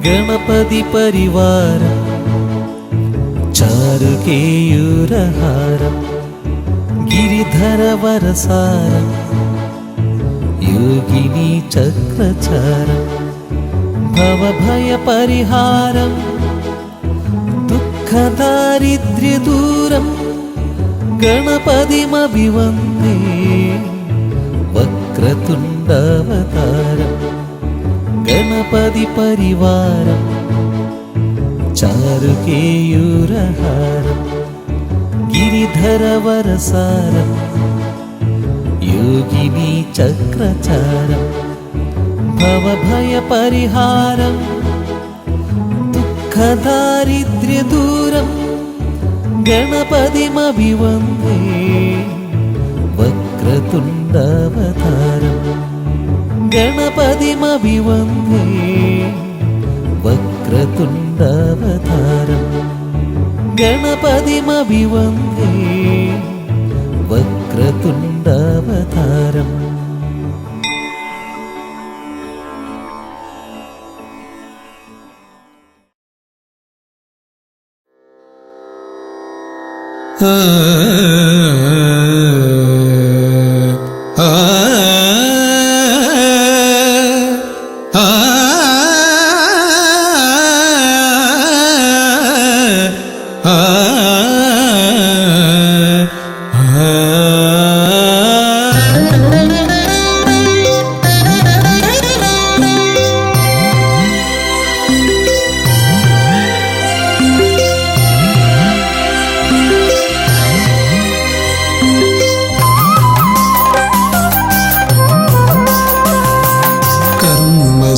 F: ഗണപതി പരിവാരം ചാരുകേയൂരഹാരം ഗിരിധരവരസാരം യോഗിനി ചക്രചാരം ഭവഭയപരിഹാരം ദുഃഖദാരിദ്ര്യദൂരം ഗണപതിമഭിവന്ദേ വക്രതുണ്ടവതാരം. ഗണപതി പരിവാരം ചാരുകേയൂരഹാരം ഗിരിധരവരസാരം യോഗിനി ചക്രചാരം ഭവഭയപരിഹാരം ദുഃഖദാരിദ്ര്യദൂരം ഗണപതിമഭിവന്ദേ വക്രതുണ്ടവതാരം. ഗണപതിമഭിവന്ദേ വക്രതുണ്ടവതാരം. ഗണപതിമഭിവന്ദേ വക്രതുണ്ടവതാരം.
I: ആ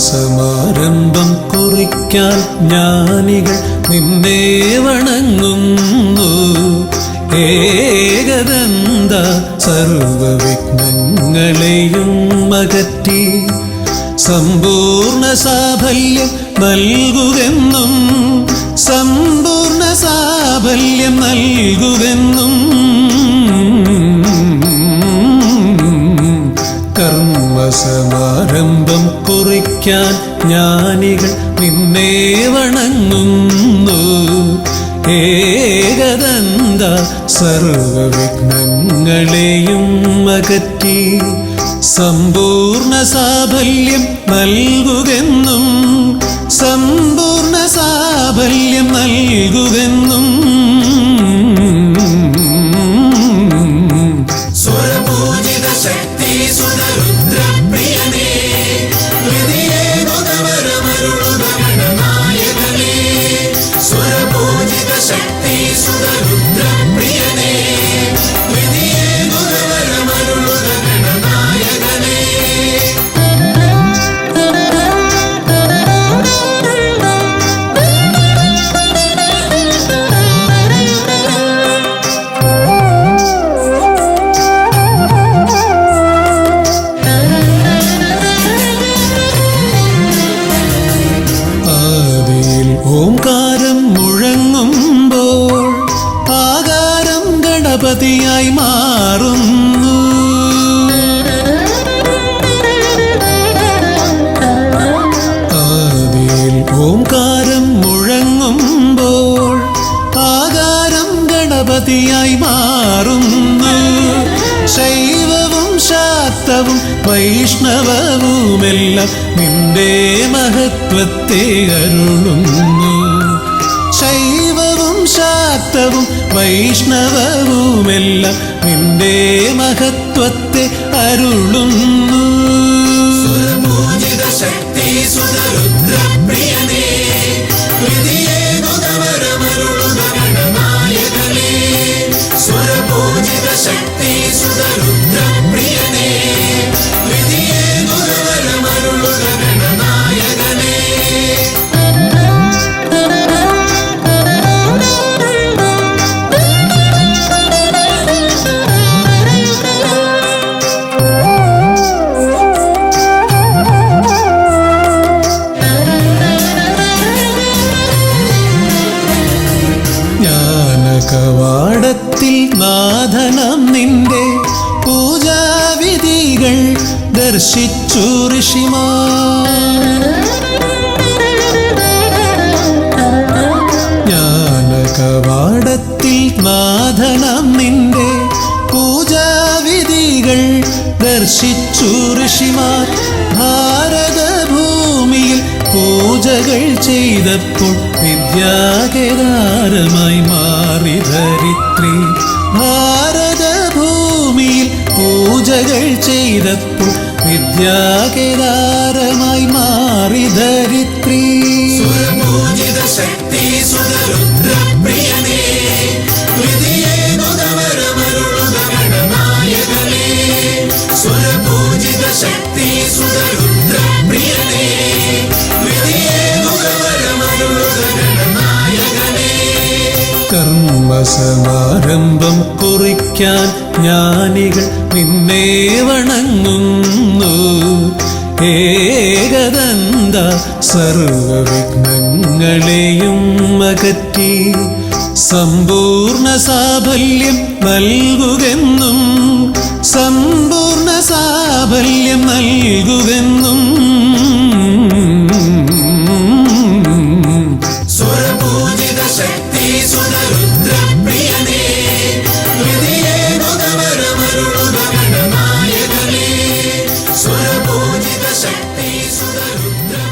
I: സമാരംഭം കുറിക്കാൻ ജ്ഞാനികൾ നിന്നെ വണങ്ങുന്നു. ഏകദന്ത സർവവിഘ്നങ്ങളെയും അകറ്റി സമ്പൂർണ്ണ സാഫല്യം നൽകുകെന്നും സമ്പൂർണ്ണ സാഫല്യം നൽകുകെന്നും കർമ്മസമാരംഭം കുറിക്കാൻ ജ്ഞാനികൾ നിന്നെ വണങ്ങുന്നു. ഏകദന്ത സർവവിഘ്നങ്ങളെയും അകറ്റി സമ്പൂർണ്ണ സാഫല്യം നൽകുകെന്നും സമ്പൂർണ്ണ സാഫല്യം നൽകുകെന്നും
A: സ്വരപൂജിത ശക്തി സുതരുദ്രപ്രിയനേ ഹൃദയേകുതവരമരുളുക ഗണനായകനേ. സ്വരപൂജിത ശക്തി സുതരുദ്രപ്രിയനേ ഹൃദയേകുതവരമരുളുക ഗണനായകനേ.
I: ഓംകാരം മുഴങ്ങുമ്പോൾ ആകാരം ഗണപതിയായി മാറുന്നു. ആദിയിൽ ഓംകാരം മുഴങ്ങുമ്പോൾ ആകാരം ഗണപതിയായി മാറുന്നു. ശൈവവും ശാക്തവും വൈഷ്ണവവുമെല്ലാം നിന്റെ മഹത്വത്തെ അരുളുന്നു. ശൈവവും ശാക്തവും വൈഷ്ണവവുമെല്ലാം നിന്റെ മഹത്വത്തെ അരുളുന്നു.
A: സ്വരപൂജിത ശക്തി സുതരുദ്രപ്രിയനേ ഹൃദയേകുതവരമരുളുക ഗണനായകനേ. സ്വരപൂജിത ശക്തി സുതരുദ്രപ്രിയനേ ഹൃദയേകുതവരമരുളുക ഗണനായകനേ.
I: ജ്ഞാനകവാടത്തിൽ നാഥനം നിന്റെ പൂജാവിധികൾ ദർശിച്ചു ഋഷിമാർ. ജ്ഞാനകവാടത്തിൽ നാഥനം നിന്റെ പൂജാവിധികൾ ദർശിച്ചു ഋഷിമാർ. ഭാരതഭൂമിയിൽ പൂജകൾ ചെയ്തപ്പോൾ വിദ്യാകേദാരമായി മാറി ധരിത്രി. ഭാരതഭൂമിയിൽ പൂജകൾ ചെയ്തപ്പോൾ വിദ്യാകേദാരമായി മാറി ധരിത്രി.
A: സ്വരപൂജിത ശക്തി സുതരുദ്രപ്രിയനേ ഹൃദയേകുതവരമരുളുക ഗണനായകനേ. സ്വരപൂജിത ശക്തി സുതരുദ്രപ്രിയനേ ഹൃദയേകുതവരമരുളുക ഗണനായകനേ.
I: കർമ്മസമാരംഭം കുറിക്കാൻ ജ്ഞാനികൾ നിന്നെ വണങ്ങുന്നു. ഏകദന്ത സർവവിഘ്നങ്ങളെയും അകറ്റി സമ്പൂർണ്ണ സാഫല്യം നൽകുകെന്നും സമ്പൂർണ്ണ സാഫല്യം നൽകുകെന്നും
A: സ്വരപൂജിത ശക്തി സുതരുദ്രപ്രിയനേ ഹൃദയേകുതവരമരുളുക ഗണനായകനേ. ശക്തി സുതരുദ്ര